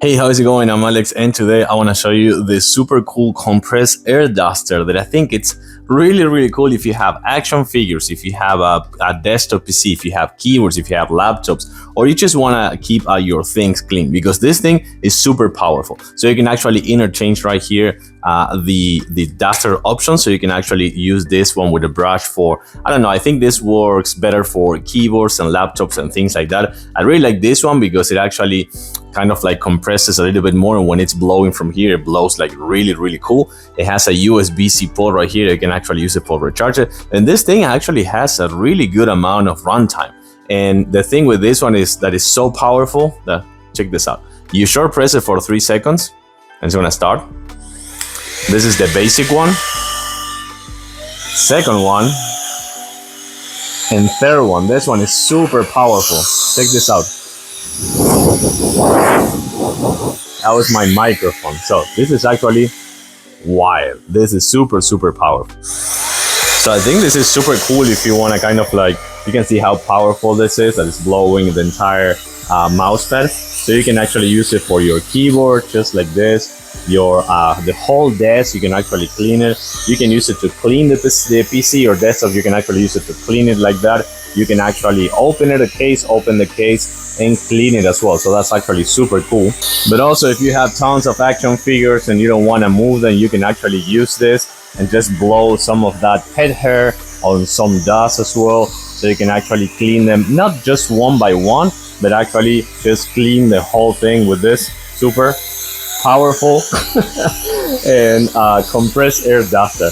Hey, how's it going? I'm Alex, and today I want to show you this super cool compressed air duster that I think it's really cool if you have action figures, if you have a desktop PC, if you have keyboards, if you have laptops, or you just want to keep your things clean, because this thing is super powerful. So you can actually interchange right here the duster option, so you can actually use this one with a brush for, I don't know, I think this works better for keyboards and laptops and things like that. I really like this one because it actually kind of like compresses a little bit more, and when it's blowing from here, it blows like really cool. It has a USB-C port right here. You can actually use it for recharge it, and this thing actually has a really good amount of runtime. And the thing with this one is that it's so powerful that, check this out, you short press it for 3 seconds and it's gonna start. This is the basic one, second one, and third one. This one is super powerful. Check this out. That was my microphone. So this is actually wild. This is super powerful. So I think this is super cool if you want to kind of like, you can see how powerful this is, that it's blowing the entire mouse pad. So you can actually use it for your keyboard, just like this. Your the whole desk, you can actually clean it. You can use it to clean the PC or desktop. You can actually use it to clean it like that. You can actually open the case and clean it as well. So that's actually super cool. But also, if you have tons of action figures and you don't want to move them, you can actually use this and just blow some of that pet hair on some dust as well. So you can actually clean them, not just one by one, but actually just clean the whole thing with this super powerful and compressed air duster.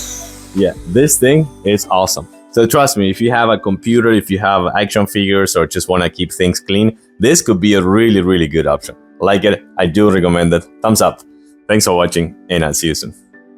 Yeah, this thing is awesome. So trust me, if you have a computer, if you have action figures, or just want to keep things clean, this could be a really good option. Like it, I do recommend it. Thumbs up. Thanks for watching, and I'll see you soon.